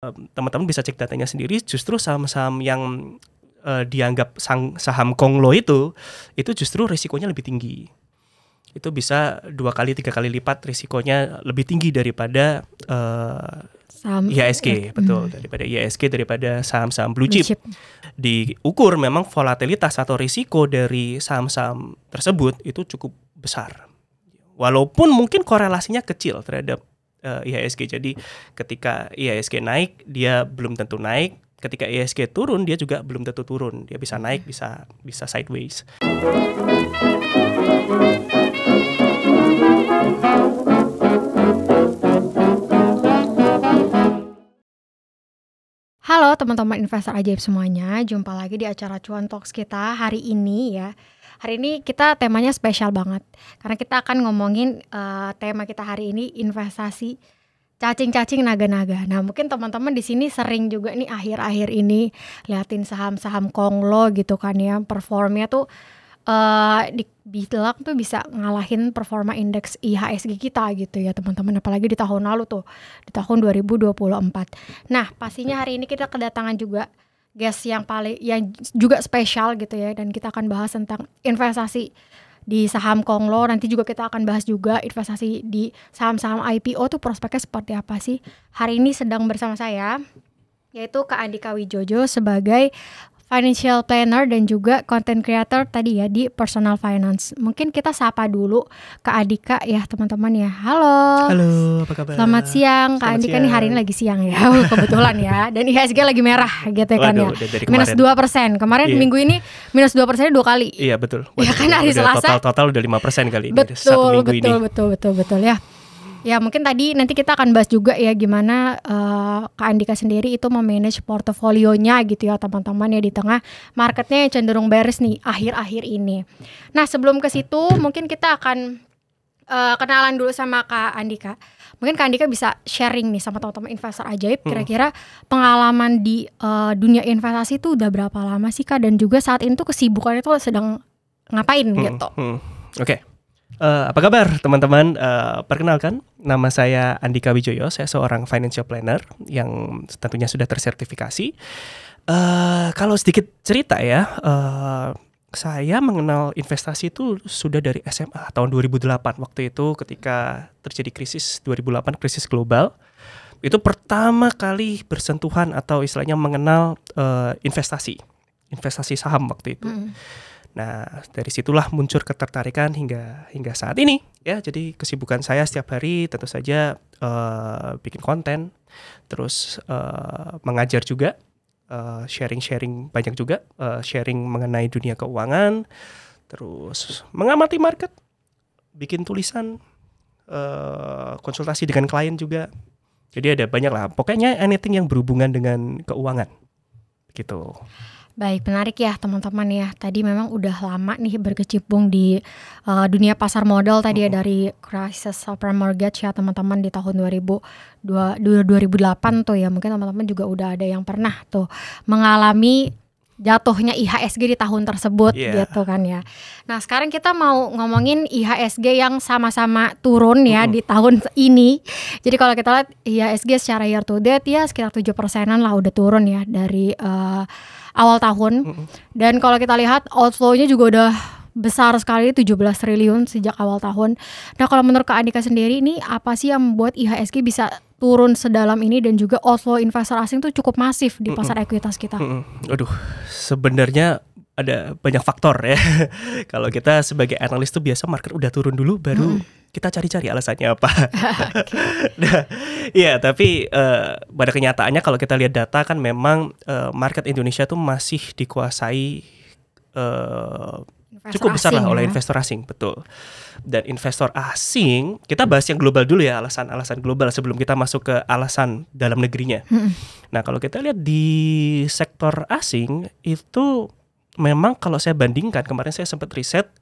teman-teman bisa cek datanya sendiri, justru saham-saham yang dianggap saham konglo itu justru risikonya lebih tinggi. Itu bisa 2 kali 3 kali lipat risikonya lebih tinggi daripada saham IHSG, betul, daripada IHSG, daripada saham-saham blue chip. Diukur memang volatilitas atau risiko dari saham-saham tersebut itu cukup besar. Walaupun mungkin korelasinya kecil terhadap IHSG. Jadi ketika IHSG naik, dia belum tentu naik. Ketika IHSG turun, dia juga belum tentu turun. Dia bisa naik, bisa sideways. Halo teman-teman investor ajaib semuanya, jumpa lagi di acara Cuan Talks kita hari ini ya. Hari ini kita temanya spesial banget, karena kita akan ngomongin tema kita hari ini investasi cacing-cacing naga-naga. Nah mungkin teman-teman di sini sering juga nih akhir-akhir ini liatin saham-saham konglo gitu kan ya, performnya tuh dibilang tuh bisa ngalahin performa indeks IHSG kita gitu ya teman-teman, apalagi di tahun lalu tuh, di tahun 2024. Nah pastinya hari ini kita kedatangan juga guest yang juga spesial gitu ya, dan kita akan bahas tentang investasi di saham konglo. Nanti juga kita akan bahas juga investasi di saham-saham IPO tuh prospeknya seperti apa sih. Hari ini sedang bersama saya yaitu Kak Andika Wijojo sebagai financial planner dan juga content creator tadi ya di personal finance. Mungkin kita sapa dulu Kak Andika ya teman-teman ya. Halo. Halo, apa kabar? Selamat siang Kak Andika nih, hari ini lagi siang ya kebetulan ya. Dan IHSG lagi merah gitu kan ya. Minus 2%. Kemarin minggu ini minus 2% 2 kali. Iya betul. Ya kan hari Selasa. Total udah 5% kali betul, satu minggu ini. Betul ya. Ya mungkin tadi nanti kita akan bahas juga ya gimana Kak Andika sendiri itu memanage portofolionya gitu ya teman-teman ya, di tengah marketnya yang cenderung bearish nih akhir-akhir ini. Nah sebelum ke situ mungkin kita akan kenalan dulu sama Kak Andika. Mungkin Kak Andika bisa sharing nih sama teman-teman investor ajaib, kira-kira pengalaman di dunia investasi itu udah berapa lama sih Kak, dan juga saat ini tuh kesibukannya tuh sedang ngapain gitu. Oke. Apa kabar teman-teman? Perkenalkan, nama saya Andika Wijoyo. Saya seorang financial planner yang tentunya sudah tersertifikasi. Kalau sedikit cerita ya, saya mengenal investasi itu sudah dari SMA tahun 2008. Waktu itu ketika terjadi krisis 2008, krisis global, itu pertama kali bersentuhan atau istilahnya mengenal investasi saham waktu itu. Nah dari situlah muncul ketertarikan hingga saat ini ya. Jadi kesibukan saya setiap hari tentu saja bikin konten, terus mengajar juga, sharing banyak juga, sharing mengenai dunia keuangan, terus mengamati market, bikin tulisan, konsultasi dengan klien juga. Jadi ada banyak lah, pokoknya anything yang berhubungan dengan keuangan gitu. Baik, menarik ya teman-teman ya. Tadi memang udah lama nih berkecimpung di dunia pasar modal tadi ya, dari crisis subprime mortgage ya teman-teman di tahun 2008 tuh ya. Mungkin teman-teman juga udah ada yang pernah tuh mengalami jatuhnya IHSG di tahun tersebut gitu kan ya. Nah sekarang kita mau ngomongin IHSG yang sama-sama turun ya di tahun ini. Jadi kalau kita lihat IHSG secara year to date ya sekitar 7%-an lah udah turun ya dari awal tahun. Dan kalau kita lihat outflow-nya juga udah besar sekali, 17 triliun sejak awal tahun. Nah kalau menurut Kak Andika sendiri, ini apa sih yang membuat IHSG bisa turun sedalam ini, dan juga outflow investor asing tuh cukup masif di pasar ekuitas kita? Aduh, sebenarnya ada banyak faktor ya. Kalau kita sebagai analis tuh biasa market udah turun dulu baru kita cari-cari alasannya apa. Nah, ya tapi pada kenyataannya kalau kita lihat data kan memang market Indonesia tuh masih dikuasai cukup besar lah oleh investor asing, betul. Dan investor asing, kita bahas yang global dulu ya, alasan global sebelum kita masuk ke alasan dalam negerinya. Nah kalau kita lihat di sektor asing itu memang kalau saya bandingkan, kemarin saya sempat riset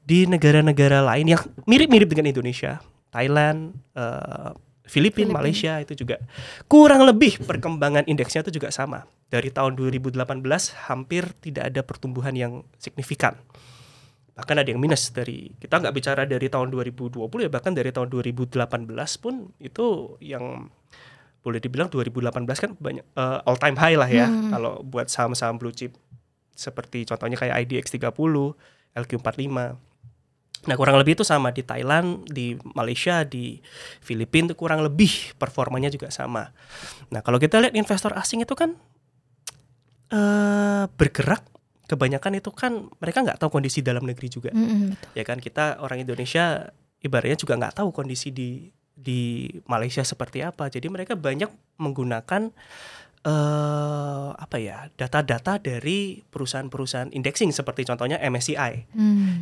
di negara-negara lain yang mirip-mirip dengan Indonesia, Thailand, Filipina, Malaysia, itu juga kurang lebih perkembangan indeksnya itu juga sama. Dari tahun 2018 hampir tidak ada pertumbuhan yang signifikan. Bahkan ada yang minus, kita nggak bicara dari tahun 2020 ya, bahkan dari tahun 2018 pun itu yang boleh dibilang 2018 kan banyak all time high lah ya kalau buat saham-saham blue chip seperti contohnya kayak IDX 30, LQ45. Nah kurang lebih itu sama di Thailand, di Malaysia, di Filipina itu kurang lebih performanya juga sama. Nah kalau kita lihat investor asing itu kan bergerak kebanyakan itu kan mereka nggak tahu kondisi dalam negeri juga, ya kan kita orang Indonesia ibaratnya juga nggak tahu kondisi di Malaysia seperti apa. Jadi mereka banyak menggunakan data-data dari perusahaan-perusahaan indexing seperti contohnya MSCI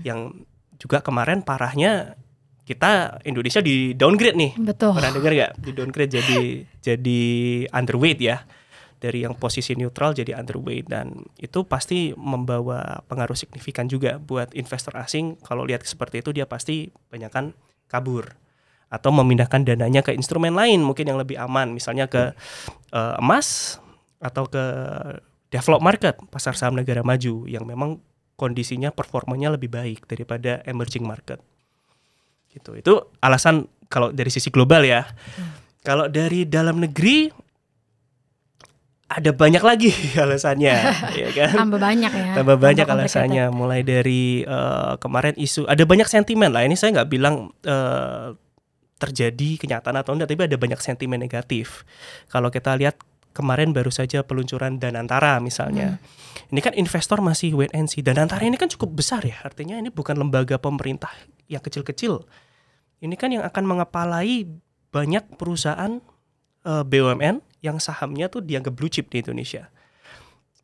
yang juga kemarin parahnya kita Indonesia di downgrade nih. Betul. Pernah dengar nggak? Di downgrade jadi underweight ya. Dari yang posisi neutral jadi underweight, dan itu pasti membawa pengaruh signifikan juga buat investor asing. Kalau lihat seperti itu dia pasti banyakkan kabur atau memindahkan dananya ke instrumen lain mungkin yang lebih aman, misalnya ke emas atau ke developed market, pasar saham negara maju yang memang kondisinya performanya lebih baik daripada emerging market. Gitu. Itu alasan kalau dari sisi global ya. Kalau dari dalam negeri ada banyak lagi alasannya, ya kan? Tambah banyak ya. Tambah banyak alasannya. Mulai dari kemarin isu, ada banyak sentimen lah. Ini saya nggak bilang terjadi kenyataan atau enggak, tapi ada banyak sentimen negatif. Kalau kita lihat kemarin baru saja peluncuran Danantara misalnya. Ini kan investor masih wait and see. Danantara ini kan cukup besar ya. Artinya ini bukan lembaga pemerintah yang kecil-kecil. Ini kan yang akan mengepalai banyak perusahaan BUMN yang sahamnya tuh dianggap blue chip di Indonesia.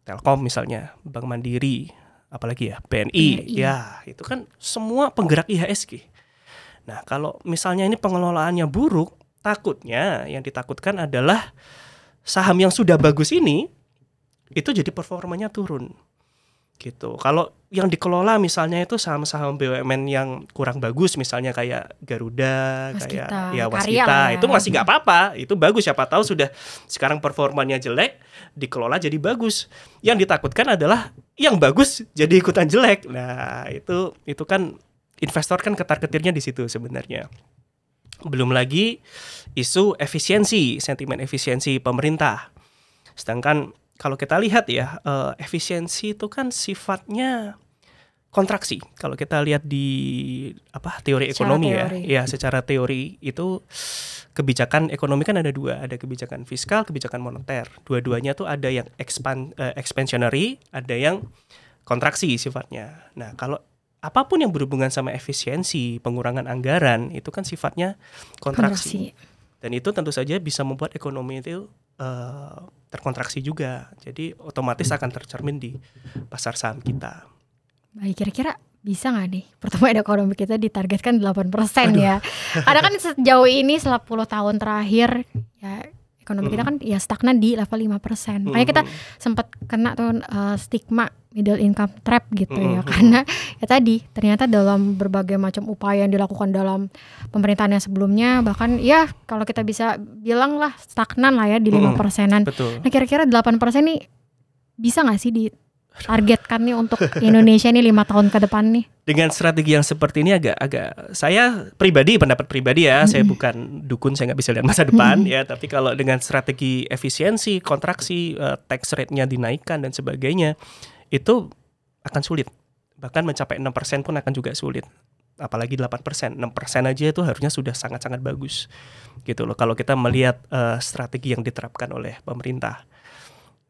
Telkom misalnya, Bank Mandiri, apalagi ya, BNI. Ya, itu kan semua penggerak IHSG. Nah, kalau misalnya ini pengelolaannya buruk, takutnya yang ditakutkan adalah saham yang sudah bagus ini itu jadi performanya turun. Gitu. Kalau yang dikelola misalnya itu saham-saham BUMN yang kurang bagus, misalnya kayak Garuda, kayak Waskita, itu masih nggak apa-apa, itu bagus. Siapa tahu sudah sekarang performanya jelek, dikelola jadi bagus. Yang ditakutkan adalah yang bagus jadi ikutan jelek. Nah itu kan investor kan ketar-ketirnya di situ sebenarnya. Belum lagi isu efisiensi, sentimen efisiensi pemerintah. Sedangkan kalau kita lihat ya, efisiensi itu kan sifatnya kontraksi. Kalau kita lihat di teori ekonomi ya, secara teori itu kebijakan ekonomi kan ada dua, ada kebijakan fiskal, kebijakan moneter. Dua-duanya tuh ada yang expansionary, ada yang kontraksi sifatnya. Nah, kalau apapun yang berhubungan sama efisiensi, pengurangan anggaran, itu kan sifatnya kontraksi. Dan itu tentu saja bisa membuat ekonomi itu terkontraksi juga. Jadi otomatis akan tercermin di pasar saham kita. Baik, kira-kira bisa nggak nih pertumbuhan ekonomi kita ditargetkan 8% ya? Karena kan sejauh ini selama 10 tahun terakhir ya ekonomi kita kan ya stagnan di level 5%. Makanya kita sempat kena tuh stigma middle income trap gitu ya. Karena ya tadi ternyata dalam berbagai macam upaya yang dilakukan dalam pemerintahan yang sebelumnya, bahkan ya kalau kita bisa bilang lah stagnan lah ya di 5%-an. Nah kira-kira 8% nih bisa gak sih ditargetkan nih untuk Indonesia nih 5 tahun ke depan nih? Dengan strategi yang seperti ini agak saya pendapat pribadi ya, saya bukan dukun, saya nggak bisa lihat masa depan ya, tapi kalau dengan strategi efisiensi, kontraksi, tax rate-nya dinaikkan dan sebagainya, itu akan sulit. Bahkan mencapai 6% pun akan juga sulit. Apalagi 8%. 6% aja itu harusnya sudah sangat-sangat bagus. Gitu loh. Kalau kita melihat strategi yang diterapkan oleh pemerintah.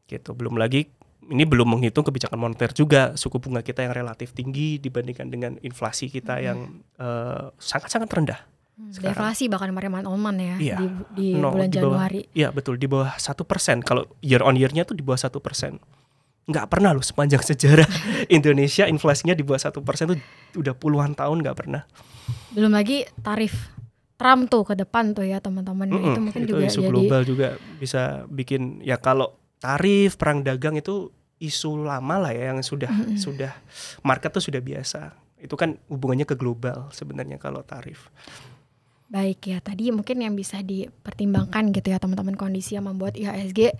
Gitu. Belum lagi ini belum menghitung kebijakan moneter juga, suku bunga kita yang relatif tinggi dibandingkan dengan inflasi kita yang sangat-sangat rendah. Deflasi bahkan kemarin ya, iya, di bulan Januari. Iya betul, di bawah 1%. Kalau year on year-nya tuh di bawah 1%. Nggak pernah loh sepanjang sejarah Indonesia inflasinya di bawah 1% tuh udah puluhan tahun nggak pernah. Belum lagi tarif Trump tuh ke depan tuh ya teman-teman. Itu mungkin itu juga isu global juga bisa bikin ya, kalau tarif perang dagang itu isu lama lah ya, yang sudah market tuh sudah biasa. Itu kan hubungannya ke global sebenarnya kalau tarif. Baik ya, tadi mungkin yang bisa dipertimbangkan gitu ya teman-teman, kondisi yang membuat IHSG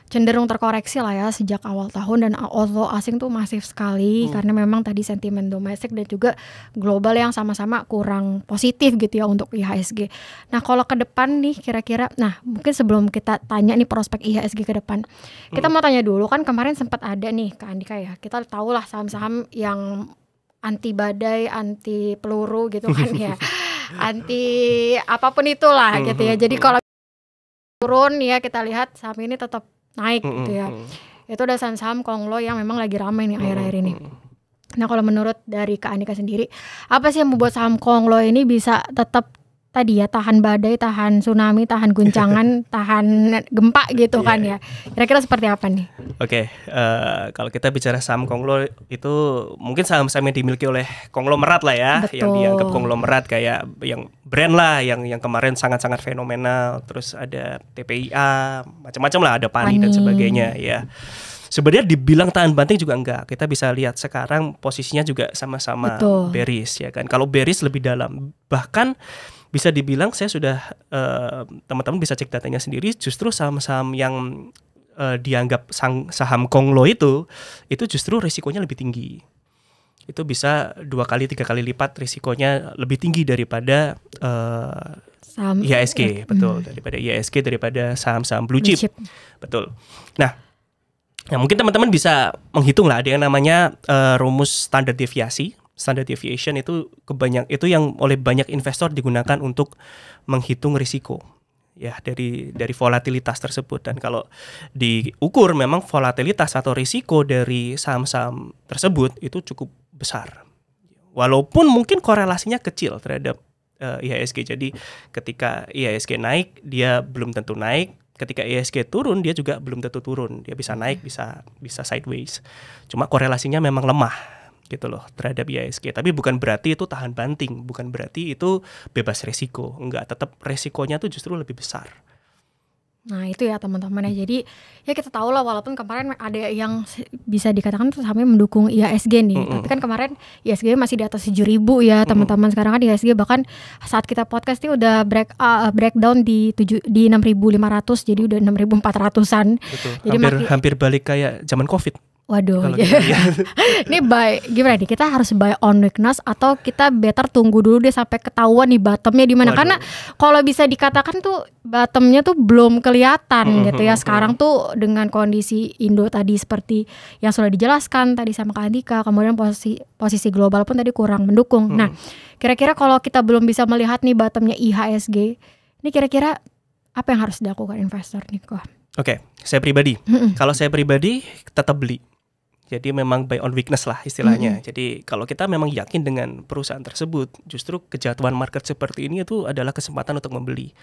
cenderung terkoreksi lah ya sejak awal tahun, dan outflow asing tuh masif sekali karena memang tadi sentimen domestik dan juga global yang sama-sama kurang positif gitu ya untuk IHSG. Nah kalau ke depan nih kira-kira, nah mungkin sebelum kita tanya nih prospek IHSG ke depan, kita mau tanya dulu, kan kemarin sempat ada nih Kak Andika ya, kita tahu lah saham-saham yang anti badai, anti peluru gitu kan ya, anti apapun itulah gitu ya. Jadi kalau turun ya kita lihat saham ini tetap naik gitu ya. Itu udah saham-saham konglo yang memang lagi ramai nih akhir-akhir ini. Nah kalau menurut dari Kak Andika sendiri, apa sih yang membuat saham konglo ini bisa tetap tadi ya tahan badai, tahan tsunami, tahan guncangan, tahan gempa gitu kan ya. Kira-kira seperti apa nih? Oke, kalau kita bicara saham konglo itu mungkin saham-saham yang dimiliki oleh konglomerat lah ya. Betul. Yang dianggap konglomerat kayak yang brand lah, yang kemarin sangat-sangat fenomenal. Terus ada TPIA, macam-macam lah, ada Pani dan sebagainya ya. Sebenarnya dibilang tahan banting juga enggak. Kita bisa lihat sekarang posisinya juga sama-sama bearish ya kan. Kalau bearish lebih dalam, bahkan bisa dibilang saya sudah teman-teman bisa cek datanya sendiri, justru saham-saham yang dianggap saham konglo itu justru risikonya lebih tinggi. Itu bisa 2 kali 3 kali lipat risikonya lebih tinggi daripada saham IHSG, betul, daripada IHSG, daripada saham-saham blue chip. Betul. Nah, mungkin teman-teman bisa menghitung lah, ada yang namanya rumus standar deviasi. Standard deviation itu yang oleh banyak investor digunakan untuk menghitung risiko ya dari volatilitas tersebut. Dan kalau diukur memang volatilitas atau risiko dari saham-saham tersebut itu cukup besar. Walaupun mungkin korelasinya kecil terhadap IHSG. Jadi ketika IHSG naik dia belum tentu naik, ketika IHSG turun dia juga belum tentu turun. Dia bisa naik, bisa sideways. Cuma korelasinya memang lemah gitu loh terhadap IHSG. Tapi bukan berarti itu tahan banting, bukan berarti itu bebas resiko. Enggak, tetap resikonya tuh justru lebih besar. Nah itu ya teman-teman ya. Jadi ya kita tahu lah, walaupun kemarin ada yang bisa dikatakan tuh sampai mendukung IHSG nih, tapi kan kemarin IHSG masih di atas 7.000 ya teman-teman. Sekarang kan IHSG bahkan saat kita podcast ini udah breakdown di 6.500, jadi udah 6.400-an. Betul. Jadi hampir balik kayak zaman Covid. Waduh, ini gimana nih? Kita harus buy on weakness atau kita better tunggu dulu deh sampai ketahuan nih bottomnya di mana? Karena kalau bisa dikatakan tuh bottomnya tuh belum kelihatan gitu ya. Sekarang tuh dengan kondisi Indo tadi seperti yang sudah dijelaskan tadi sama Kak Andika, kemudian posisi global pun tadi kurang mendukung. Nah, kira-kira kalau kita belum bisa melihat nih bottomnya IHSG, ini kira-kira apa yang harus dilakukan investor nih kok? Oke, saya pribadi, kalau saya pribadi tetap beli. Jadi memang buy on weakness lah istilahnya. Jadi kalau kita memang yakin dengan perusahaan tersebut, justru kejatuhan market seperti ini itu adalah kesempatan untuk membeli.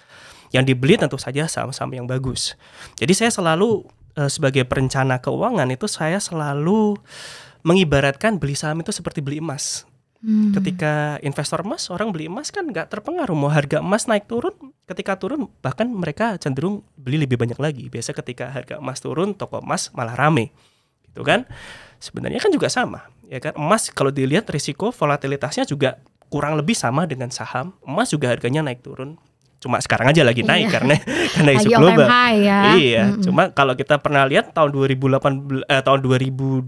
Yang dibeli tentu saja saham-saham yang bagus. Jadi saya selalu sebagai perencana keuangan itu saya selalu mengibaratkan beli saham itu seperti beli emas. Ketika investor emas, orang beli emas kan nggak terpengaruh mau harga emas naik turun. Ketika turun bahkan mereka cenderung beli lebih banyak lagi. Biasa ketika harga emas turun, toko emas malah rame. Itu kan sebenarnya kan juga sama ya kan. Emas kalau dilihat risiko volatilitasnya juga kurang lebih sama dengan saham. Emas juga harganya naik turun, cuma sekarang aja lagi naik karena isu global ya. Iya. Cuma kalau kita pernah lihat tahun 2012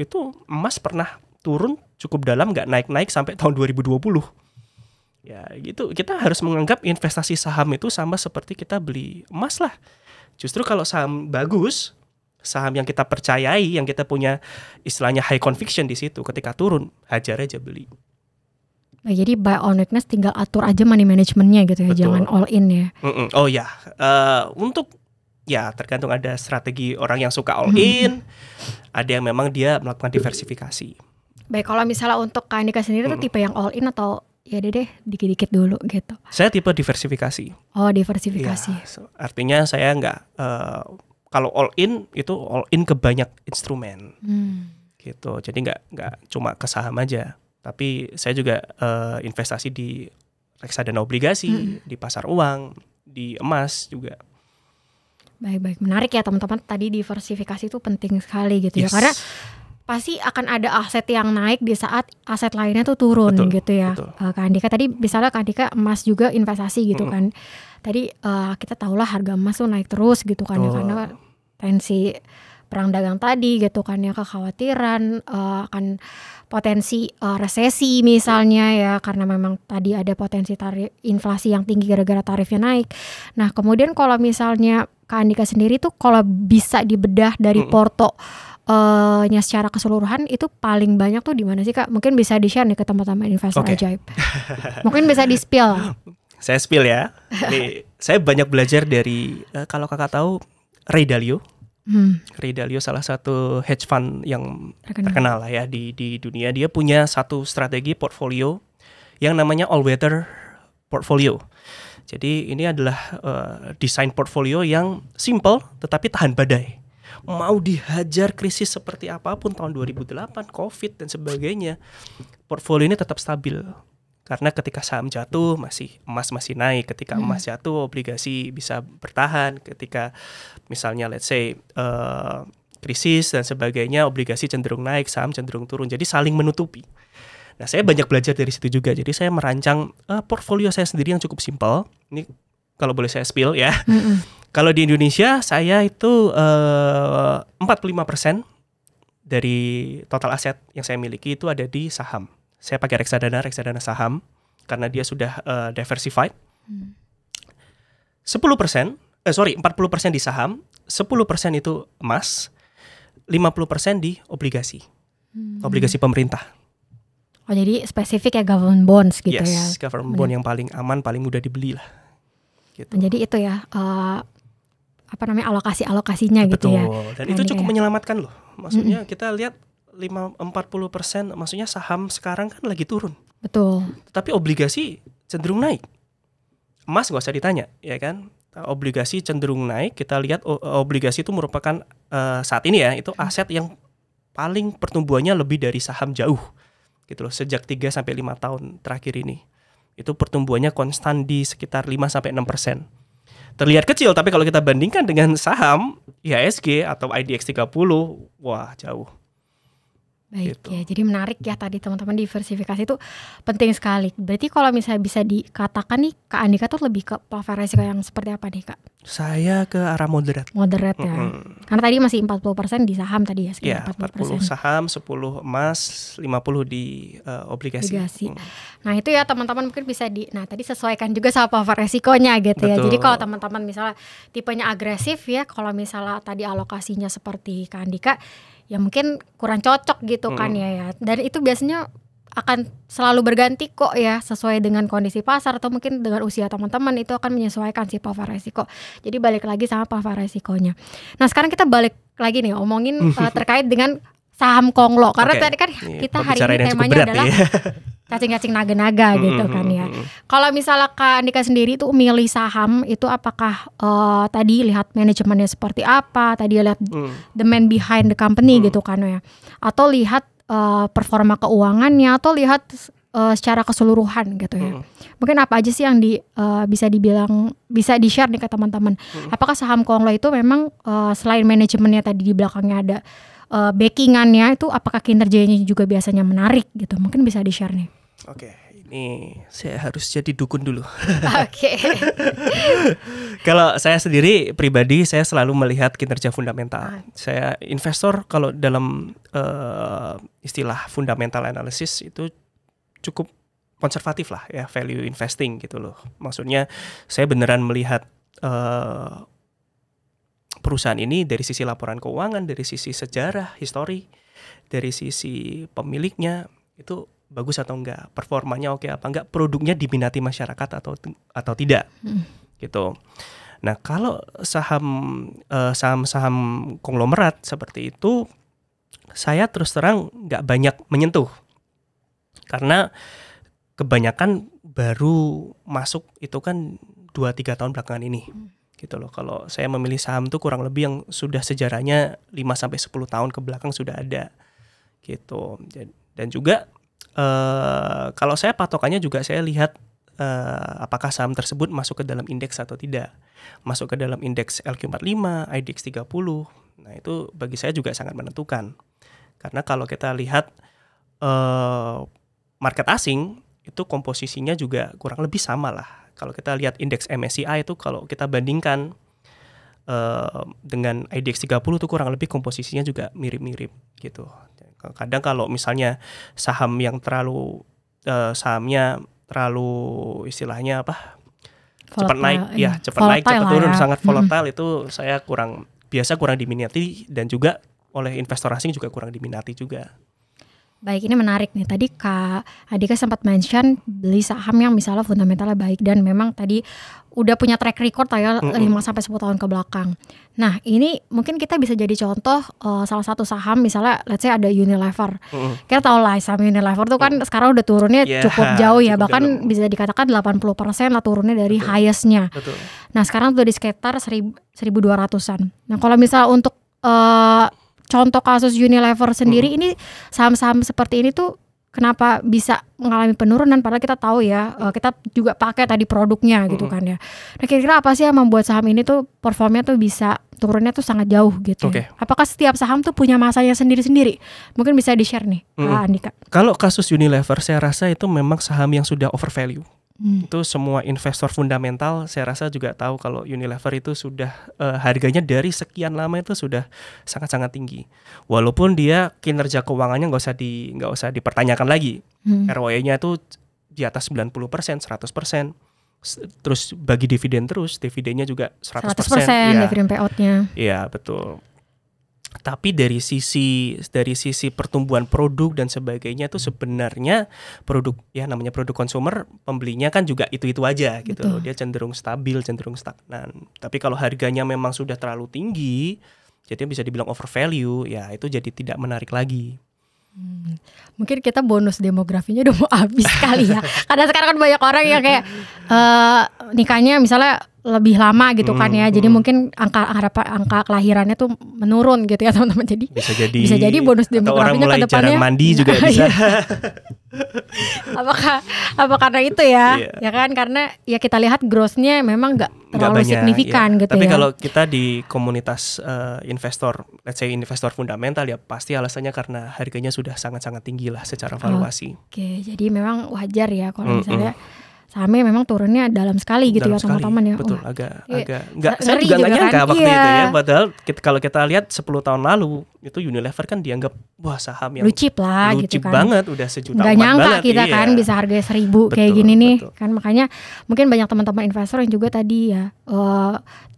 itu emas pernah turun cukup dalam, nggak naik sampai tahun 2020 ya gitu. Kita harus menganggap investasi saham itu sama seperti kita beli emas lah. Justru kalau saham bagus, saham yang kita percayai, yang kita punya istilahnya high conviction di situ, ketika turun hajar aja beli. Nah, jadi buy on weakness tinggal atur aja money managementnya gitu ya. Betul. Jangan all in ya. Oh ya, untuk ya tergantung, ada strategi orang yang suka all in, ada yang memang dia melakukan diversifikasi. Baik, kalau misalnya untuk Kak Andika sendiri tuh tipe yang all in atau ya deh dikit-dikit dulu gitu? Saya tipe diversifikasi. Oh, diversifikasi. Ya, artinya saya nggak kalau all in itu all in ke banyak instrumen, gitu. Jadi nggak cuma ke saham aja, tapi saya juga investasi di reksadana obligasi, di pasar uang, di emas juga. Baik, menarik ya teman-teman. Tadi diversifikasi itu penting sekali gitu ya, karena pasti akan ada aset yang naik di saat aset lainnya tuh turun. Betul, gitu ya. Kak Andika tadi misalnya Kak Andika emas juga investasi gitu kan. Tadi kita tahulah harga emas tuh naik terus gitu kan ya, karena potensi perang dagang tadi gitu kan ya, kekhawatiran akan potensi resesi misalnya ya, karena memang tadi ada potensi tarif inflasi yang tinggi gara-gara tarifnya naik. Nah kemudian kalau misalnya Kak Andika sendiri tuh kalau bisa dibedah dari porto nya secara keseluruhan itu paling banyak tuh di mana sih Kak? Mungkin bisa di-share nih ke teman-teman investor ajaib. Mungkin bisa di-spill. Saya spill ya. Ini saya banyak belajar dari kalau Kakak tahu Ray Dalio. Ray Dalio salah satu hedge fund yang terkenal lah ya di dunia. Dia punya satu strategi portfolio yang namanya all weather portfolio. Jadi ini adalah desain portfolio yang simple tetapi tahan badai. Mau dihajar krisis seperti apapun tahun 2008, Covid dan sebagainya, portfolio ini tetap stabil. Karena ketika saham jatuh emas masih naik, ketika emas jatuh obligasi bisa bertahan, ketika misalnya let's say krisis dan sebagainya obligasi cenderung naik, saham cenderung turun. Jadi saling menutupi. Nah, saya banyak belajar dari situ juga. Jadi saya merancang portfolio saya sendiri yang cukup simpel. Ini kalau boleh saya spill ya. Kalau di Indonesia saya itu 45% dari total aset yang saya miliki itu ada di saham. Saya pakai reksadana saham karena dia sudah diversified. 40% di saham, 10% itu emas, 50% di obligasi. Obligasi pemerintah. Oh jadi spesifik ya government bonds gitu ya. Yes, government bond yang paling aman, paling mudah dibeli lah. Gitu. Jadi itu ya alokasinya gitu ya. Betul. Dan itu cukup menyelamatkan loh. Maksudnya kita lihat 40%, maksudnya saham sekarang kan lagi turun. Betul. Tapi obligasi cenderung naik. Emas nggak usah ditanya, ya kan? Obligasi cenderung naik. Kita lihat obligasi itu merupakan saat ini ya, itu aset yang paling pertumbuhannya lebih dari saham jauh. Gitu loh, sejak 3-5 tahun terakhir ini. Itu pertumbuhannya konstan di sekitar 5-6%. Terlihat kecil, tapi kalau kita bandingkan dengan saham IHSG atau IDX 30, wah jauh. Baik gitu. Ya, jadi menarik ya tadi teman-teman, diversifikasi itu penting sekali. Berarti kalau misalnya bisa dikatakan nih Kak Andika tuh lebih ke portfolio resiko yang seperti apa nih Kak? Saya ke arah moderate. Moderate ya. Karena tadi masih 40% di saham tadi ya, sekitar 40% saham, 10 emas, 50 di obligasi. Nah itu ya teman-teman mungkin bisa tadi sesuaikan juga sama portfolio resikonya gitu. Betul. Ya. Jadi kalau teman-teman misalnya tipenya agresif ya, kalau misalnya tadi alokasinya seperti Kak Andika, ya mungkin kurang cocok gitu kan ya. Dan itu biasanya akan selalu berganti kok ya, sesuai dengan kondisi pasar atau mungkin dengan usia teman-teman, itu akan menyesuaikan si portfolio resiko. Jadi balik lagi sama portfolio resikonya. Nah sekarang kita balik lagi nih ngomongin terkait dengan saham konglo. Karena tadi kan kita hari ini temanya adalah cacing-cacing naga-naga gitu kan ya. Kalau misalnya Kak Andika sendiri tuh milih saham itu apakah tadi lihat manajemennya seperti apa, tadi lihat the man behind the company gitu kan ya, atau lihat performa keuangannya, atau lihat secara keseluruhan gitu ya. Mungkin apa aja sih yang bisa di-share nih ke teman-teman. Apakah saham konglo itu memang selain manajemennya tadi di belakangnya ada backingannya, itu apakah kinerjanya juga biasanya menarik gitu? Mungkin bisa di-share nih. Oke, ini saya harus jadi dukun dulu. Oke. Kalau saya sendiri pribadi, saya selalu melihat kinerja fundamental. Saya investor kalau dalam istilah fundamental analysis itu cukup konservatif lah ya, value investing gitu loh. Maksudnya saya beneran melihat perusahaan ini dari sisi laporan keuangan, dari sisi sejarah, histori, dari sisi pemiliknya itu bagus atau enggak, performanya oke apa enggak, produknya diminati masyarakat atau tidak, gitu. Nah kalau saham-saham konglomerat seperti itu, saya terus terang nggak banyak menyentuh, karena kebanyakan baru masuk itu kan 2-3 tahun belakangan ini. Gitu loh. Kalau saya memilih saham tuh kurang lebih yang sudah sejarahnya 5-10 tahun ke belakang sudah ada gitu. Dan juga kalau saya patokannya juga saya lihat apakah saham tersebut masuk ke dalam indeks atau tidak. Masuk ke dalam indeks LQ45, IDX 30. Nah, itu bagi saya juga sangat menentukan. Karena kalau kita lihat market asing itu komposisinya juga kurang lebih sama lah. Kalau kita lihat indeks MSCI itu kalau kita bandingkan dengan IDX 30 tuh kurang lebih komposisinya juga mirip-mirip gitu. Kadang kalau misalnya saham yang terlalu sahamnya terlalu istilahnya apa? Cepat naik, ya cepat naik, cepat turun, sangat volatile itu saya kurang diminati dan juga oleh investor asing juga kurang diminati juga. Baik, ini menarik nih. Tadi Kak Andika sempat mention beli saham yang misalnya fundamentalnya baik dan memang tadi udah punya track record ya 5-10 tahun ke belakang. Nah, ini mungkin kita bisa jadi contoh salah satu saham misalnya let's say ada Unilever. Kita tahu lah saham Unilever tuh kan sekarang udah turunnya cukup jauh ya, bahkan bisa dikatakan 80% lah turunnya dari highest-nya. Nah, sekarang udah di sekitar 1.200-an. Nah, kalau misalnya untuk contoh kasus Unilever sendiri, ini saham-saham seperti ini tuh kenapa bisa mengalami penurunan padahal kita tahu ya, kita juga pakai tadi produknya gitu kan ya. Nah, kira-kira apa sih yang membuat saham ini tuh performnya tuh bisa turunnya tuh sangat jauh gitu? Apakah setiap saham tuh punya masanya sendiri-sendiri? Mungkin bisa di-share nih Kak Andika. Kalau kasus Unilever saya rasa itu memang saham yang sudah overvalue. Itu semua investor fundamental saya rasa juga tahu kalau Unilever itu sudah harganya dari sekian lama itu sudah sangat-sangat tinggi. Walaupun dia kinerja keuangannya nggak usah dipertanyakan lagi. ROE-nya itu di atas 90%, 100%. Terus bagi dividen dividennya juga 100%. 100% dividen payout-nya. Iya, betul. Tapi dari sisi pertumbuhan produk dan sebagainya itu sebenarnya produk ya namanya produk konsumer, pembelinya kan juga itu aja gitu. Betul. Dia cenderung stabil, cenderung stagnan. Tapi kalau harganya memang sudah terlalu tinggi, jadi bisa dibilang overvalue, ya itu jadi tidak menarik lagi. Mungkin kita bonus demografinya udah mau habis kali ya. Karena sekarang kan banyak orang yang kayak nikahnya misalnya lebih lama gitu kan ya. Jadi mungkin angka kelahirannya tuh menurun gitu ya teman-teman. Jadi bisa jadi bonus demografinya ke depannya jarang mandi juga bisa. Apa karena itu ya? Ya kan, karena ya kita lihat growth-nya memang nggak terlalu signifikan gitu. Tapi ya. kalau kita di komunitas investor, let's say investor fundamental ya pasti alasannya karena harganya sudah sangat-sangat tinggi lah secara valuasi. Oke, jadi memang wajar ya kalau misalnya sahamnya memang turunnya dalam sekali gitu ya teman-teman ya. Betul, agak saya juga nggak nyangka waktu itu ya. Padahal kalau kita lihat 10 tahun lalu itu Unilever kan dianggap wah saham yang blue chip lah blue gitu chip kan. banget, udah sejuta nggak nyangka banget, kita kan bisa harga 1.000 kayak gini nih kan. Makanya mungkin banyak teman-teman investor yang juga tadi ya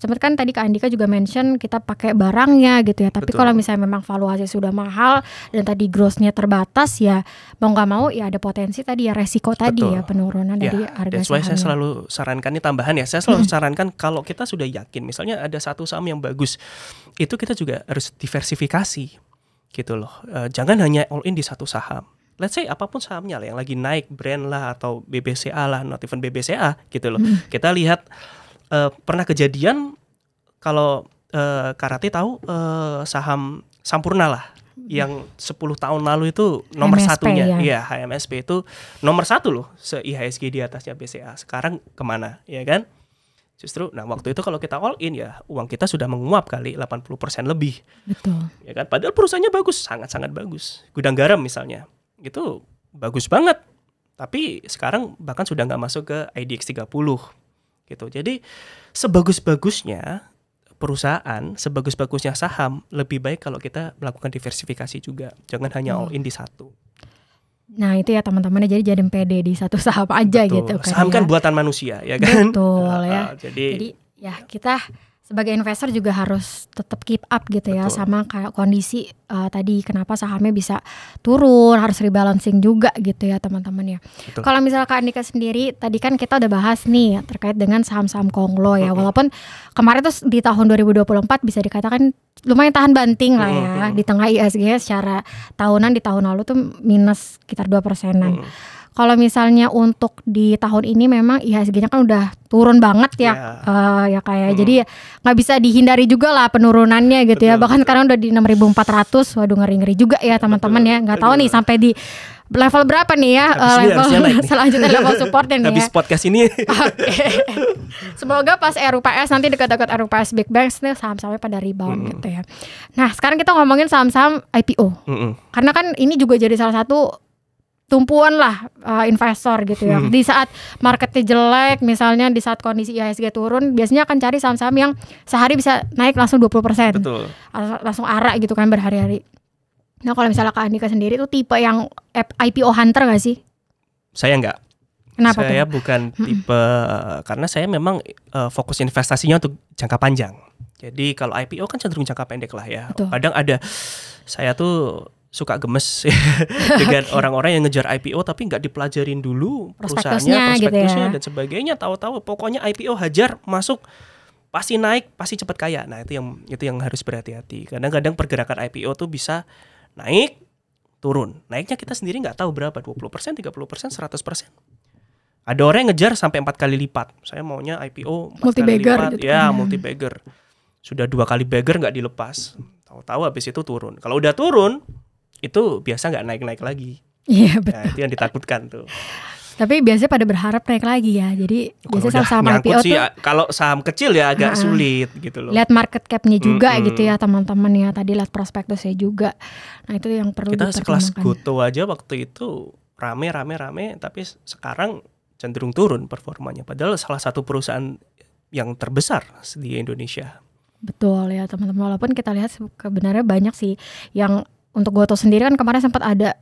sempat kan tadi Kak Andika juga mention kita pakai barangnya gitu ya. Tapi kalau misalnya memang valuasi sudah mahal dan tadi growth-nya terbatas ya mau nggak mau ya ada potensi tadi ya resiko tadi ya penurunan dari harga that's why saya selalu sarankan ini tambahan ya. Saya selalu sarankan kalau kita sudah yakin misalnya ada satu saham yang bagus, itu kita juga harus diversifikasi gitu loh. Jangan hanya all in di satu saham. Let's say apapun sahamnya lah yang lagi naik, brand lah atau BBCA lah, not even BBCA gitu loh. Kita lihat pernah kejadian kalau Karate tahu saham Sampurna lah yang 10 tahun lalu itu nomor HMSP, satunya ya HMSP itu nomor 1 loh se-IHSG di atasnya BCA. Sekarang kemana ya kan? Justru nah waktu itu kalau kita all in ya uang kita sudah menguap kali 80% lebih. Betul. Ya kan, padahal perusahaannya bagus, sangat-sangat bagus. Gudang garam misalnya itu bagus banget, tapi sekarang bahkan sudah nggak masuk ke IDX 30 gitu. Jadi sebagus-bagusnya perusahaan, sebagus-bagusnya saham, lebih baik kalau kita melakukan diversifikasi juga. Jangan hanya all in di satu. Nah itu ya teman-teman, jadi jangan pede di satu saham aja. Betul. Gitu kan. Saham kan buatan manusia ya kan. Betul ya. Jadi ya kita sebagai investor juga harus tetap keep up gitu ya. Betul. Sama kayak kondisi tadi kenapa sahamnya bisa turun, harus rebalancing juga gitu ya teman-teman ya. Kalau misalnya Kak Andika sendiri tadi kan kita udah bahas nih terkait dengan saham-saham konglo ya. Walaupun kemarin tuh di tahun 2024 bisa dikatakan lumayan tahan banting lah ya di tengah IHSG secara tahunan di tahun lalu tuh minus sekitar 2%-an. Kalau misalnya untuk di tahun ini memang IHSG-nya kan udah turun banget ya, ya kayak jadi nggak bisa dihindari juga lah penurunannya gitu ya. Bahkan sekarang udah di 6.400, waduh ngeri-ngeri juga ya teman-teman ya. Nggak tahu nih sampai di level berapa nih ya, level selanjutnya level supportnya nih habis ya. podcast ini. Semoga pas RUPS nanti dekat-dekat RUPS Big Banks nih saham-sahamnya pada rebound gitu ya. Nah sekarang kita ngomongin saham-saham IPO, karena kan ini juga jadi salah satu tumpuan lah investor gitu ya. Di saat marketnya jelek, misalnya di saat kondisi IHSG turun, biasanya akan cari saham-saham yang sehari bisa naik langsung 20%. Betul. Langsung arak gitu kan berhari-hari. Nah kalau misalnya Kak Andika sendiri tuh tipe yang IPO hunter gak sih? Saya enggak. Kenapa saya tuh? bukan tipe, karena saya memang fokus investasinya untuk jangka panjang. Jadi kalau IPO kan cenderung jangka pendek lah ya. Betul. Kadang ada, saya tuh suka gemes dengan orang-orang yang ngejar IPO tapi nggak dipelajarin dulu perusahaannya, prospektusnya gitu ya. dan sebagainya. Tahu-tahu pokoknya IPO hajar masuk, pasti naik, pasti cepat kaya. Nah itu yang harus berhati-hati. Kadang-kadang pergerakan IPO tuh bisa naik, turun. Naiknya kita sendiri nggak tahu berapa, 20%, 30%, 100%. Ada orang yang ngejar sampai 4 kali lipat. Saya maunya IPO 4 kali lipat. Gitu Ya, kan. multi-bagger. Sudah 2 kali bagger nggak dilepas. Tahu-tahu habis itu turun. Kalau udah turun, itu biasa nggak naik-naik lagi. Iya betul. Nah, itu yang ditakutkan tuh. Tapi biasanya pada berharap naik lagi ya. Jadi Kalau biasanya udah saham nyangkut IPO sih, tuh kalau saham kecil ya agak sulit gitu loh. lihat market cap-nya juga gitu ya teman-teman ya. Tadi lihat prospektusnya juga. Nah itu yang perlu Kita sekelas dipertimbangkan. Goto aja waktu itu rame, tapi sekarang cenderung turun performanya. Padahal salah satu perusahaan yang terbesar di Indonesia. Betul ya teman-teman. Walaupun kita lihat sebenarnya banyak sih yang untuk Goto sendiri kan kemarin sempat ada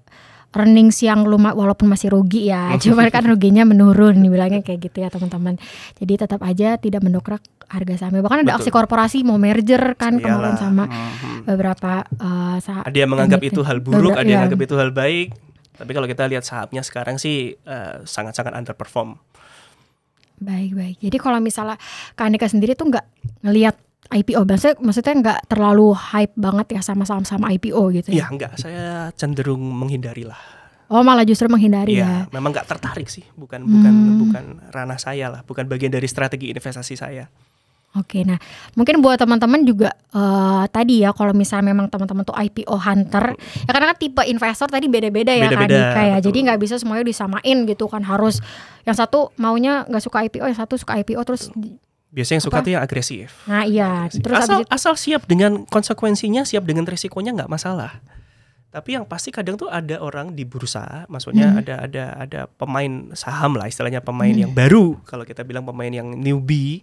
earnings yang walaupun masih rugi ya, cuman kan ruginya menurun dibilangnya kayak gitu ya teman-teman. Jadi tetap aja tidak mendongkrak harga sahamnya. Bahkan ada aksi korporasi mau merger kan kemarin sama beberapa ada yang menganggap itu hal buruk, ada yang menganggap itu hal baik. Tapi kalau kita lihat sahamnya sekarang sih sangat-sangat underperform. Baik. Jadi kalau misalnya Kak Andika sendiri tuh nggak ngelihat IPO, maksudnya nggak terlalu hype banget ya sama saham-saham IPO gitu ya? Iya, enggak. Saya cenderung menghindari lah. Oh, malah justru menghindari ya? Iya, memang nggak tertarik sih. Bukan ranah saya lah. Bukan bagian dari strategi investasi saya. Oke, nah mungkin buat teman-teman juga tadi ya kalau misalnya memang teman-teman tuh IPO hunter, ya karena kan tipe investor tadi beda-beda ya Kak Andika ya. Jadi nggak bisa semuanya disamain gitu kan, harus yang satu maunya nggak suka IPO, yang satu suka IPO terus. Biasanya yang suka tuh yang agresif. Nah iya, agresif. terus asal siap dengan konsekuensinya, siap dengan risikonya nggak masalah. Tapi yang pasti kadang tuh ada orang di bursa, maksudnya ada pemain saham lah, istilahnya pemain yang baru. Kalau kita bilang pemain yang newbie,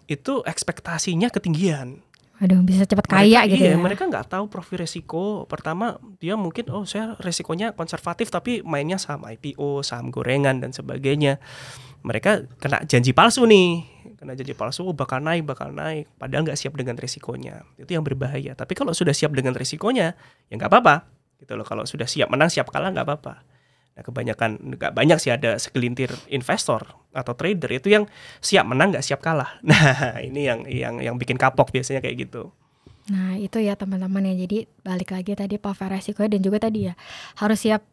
itu ekspektasinya ketinggian. Aduh, bisa cepat kaya gitu ya. Mereka nggak tahu profil resiko. Pertama dia mungkin saya resikonya konservatif tapi mainnya saham IPO, saham gorengan dan sebagainya. Mereka kena janji palsu nih. Bakal naik. Padahal nggak siap dengan resikonya. Itu yang berbahaya. Tapi kalau sudah siap dengan resikonya, ya nggak apa-apa. Gitu loh. Kalau sudah siap menang, siap kalah nggak apa-apa. Nah nggak banyak sih, ada segelintir investor atau trader itu yang siap menang nggak siap kalah. Nah ini yang bikin kapok biasanya kayak gitu. Nah itu ya teman-teman ya. Jadi balik lagi tadi profil resikonya dan juga tadi ya harus siap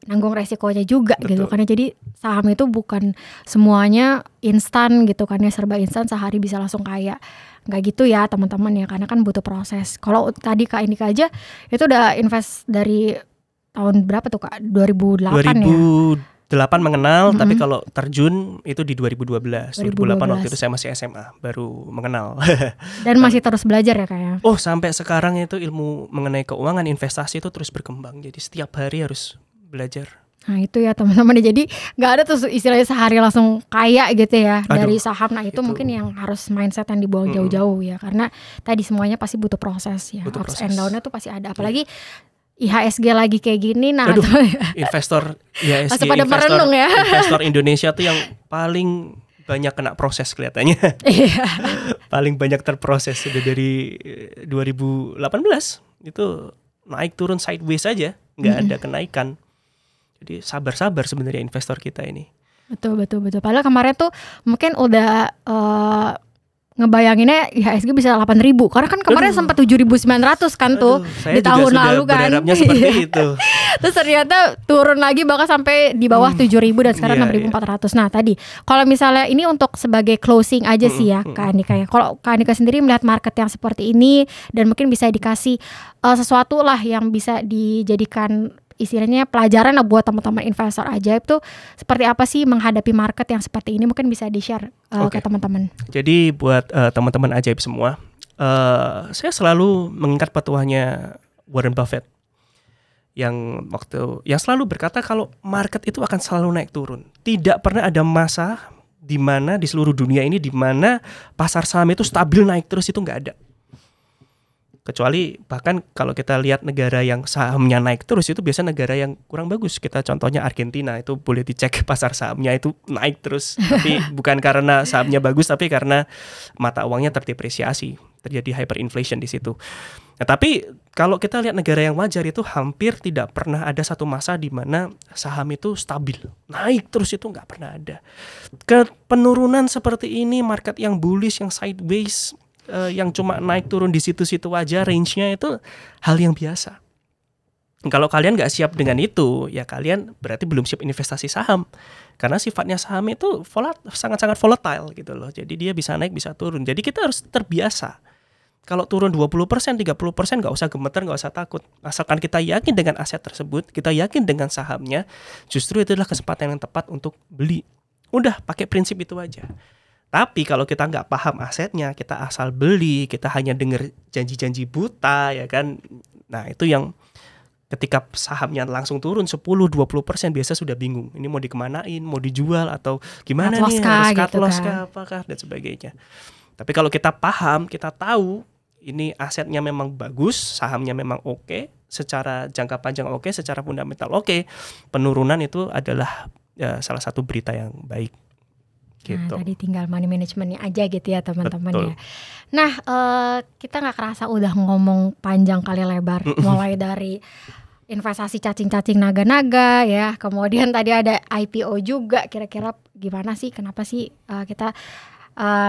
nanggung resikonya juga. Betul. Gitu karena jadi saham itu bukan semuanya instan gitu kan ya, serba instan sehari bisa langsung kaya, nggak gitu ya teman-teman ya, karena kan butuh proses. Kalau tadi Kak Andika aja itu udah invest dari tahun berapa tuh Kak? 2008 ya? 2008 mengenal, tapi kalau terjun itu di 2012. 2008 waktu itu saya masih SMA, baru mengenal. Dan masih terus belajar ya Kak ya? Oh sampai sekarang itu ilmu mengenai keuangan investasi itu terus berkembang. Jadi setiap hari harus belajar. Nah itu ya teman-teman, jadi nggak ada tuh istilahnya sehari langsung kaya gitu ya dari saham. Nah itu mungkin yang harus mindset yang dibawa jauh-jauh ya, karena tadi semuanya pasti butuh proses ya. Ups and down-nya tuh pasti ada, apalagi IHSG lagi kayak gini. Nah investor IHSG, pada merenung ya. Investor Indonesia tuh yang paling banyak kena proses kelihatannya. Paling banyak terproses sudah dari 2018 itu naik turun sideways saja, nggak ada kenaikan. Jadi sabar-sabar sebenarnya investor kita ini. Betul. Padahal kemarin tuh mungkin udah ngebayanginnya IHSG bisa 8.000, karena kan kemarin sempat 7.900 kan tuh di tahun lalu kan. Berharapnya seperti itu. Terus ternyata turun lagi bahkan sampai di bawah 7.000 dan sekarang 6.400. Nah tadi kalau misalnya ini untuk sebagai closing aja sih ya Kak Andika ya. Kalau Kak Andika sendiri melihat market yang seperti ini dan mungkin bisa dikasih sesuatu lah yang bisa dijadikan istilahnya pelajaran lah buat teman-teman investor ajaib tuh seperti apa sih menghadapi market yang seperti ini, mungkin bisa di-share ke teman-teman. Jadi buat teman-teman ajaib semua, saya selalu mengingat petuahnya Warren Buffett yang selalu berkata kalau market itu akan selalu naik turun. Tidak pernah ada masa di mana di seluruh dunia ini di mana pasar saham itu stabil naik terus, itu nggak ada. Kecuali bahkan kalau kita lihat negara yang sahamnya naik terus itu biasa negara yang kurang bagus. Kita contohnya Argentina, itu boleh dicek pasar sahamnya itu naik terus. Tapi bukan karena sahamnya bagus, tapi karena mata uangnya terdepresiasi, terjadi hyperinflation di situ. Nah, tapi kalau kita lihat negara yang wajar itu hampir tidak pernah ada satu masa di mana saham itu stabil naik terus, itu nggak pernah ada. Penurunan seperti ini, market yang bullish, yang sideways, yang cuma naik turun di situ-situ aja, range-nya itu hal yang biasa. Kalau kalian nggak siap dengan itu, ya kalian berarti belum siap investasi saham. Karena sifatnya saham itu sangat-sangat volatile gitu loh. Jadi dia bisa naik, bisa turun. Jadi kita harus terbiasa. Kalau turun 20%, 30% nggak usah gemeter, nggak usah takut. Asalkan kita yakin dengan aset tersebut, kita yakin dengan sahamnya, justru itu adalah kesempatan yang tepat untuk beli. Udah, pakai prinsip itu aja. Tapi kalau kita nggak paham asetnya, kita asal beli, kita hanya dengar janji-janji buta, ya kan. Nah, itu yang ketika sahamnya langsung turun 10-20% biasa sudah bingung. Ini mau dikemanain, mau dijual atau gimana nih, harus cut loss kah, apakah, dan sebagainya. Tapi kalau kita paham, kita tahu ini asetnya memang bagus, sahamnya memang oke, secara jangka panjang oke, secara fundamental oke, penurunan itu adalah salah satu berita yang baik. Gitu. Nah, tadi tinggal money managementnya aja gitu ya teman-teman. Betul. Ya. Nah, kita nggak kerasa udah ngomong panjang kali lebar, mulai dari investasi cacing-cacing naga-naga ya, kemudian tadi ada IPO juga. Kira-kira gimana sih, kenapa sih kita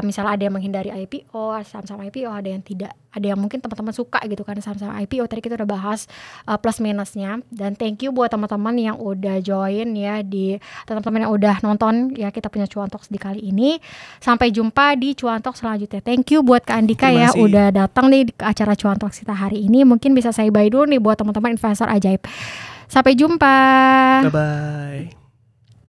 misalnya ada yang menghindari IPO, saham-saham IPO, ada yang tidak, ada yang mungkin teman-teman suka gitu kan saham-saham IPO. Tadi kita udah bahas plus minusnya, dan thank you buat teman-teman yang udah join ya, di teman-teman yang udah nonton ya kita punya Cuan Talks di kali ini. Sampai jumpa di Cuan Talks selanjutnya. Thank you buat Kak Andika ya udah datang nih ke acara Cuan Talks kita hari ini. Mungkin bisa saya bye dulu nih buat teman-teman investor ajaib. Sampai jumpa. Bye bye.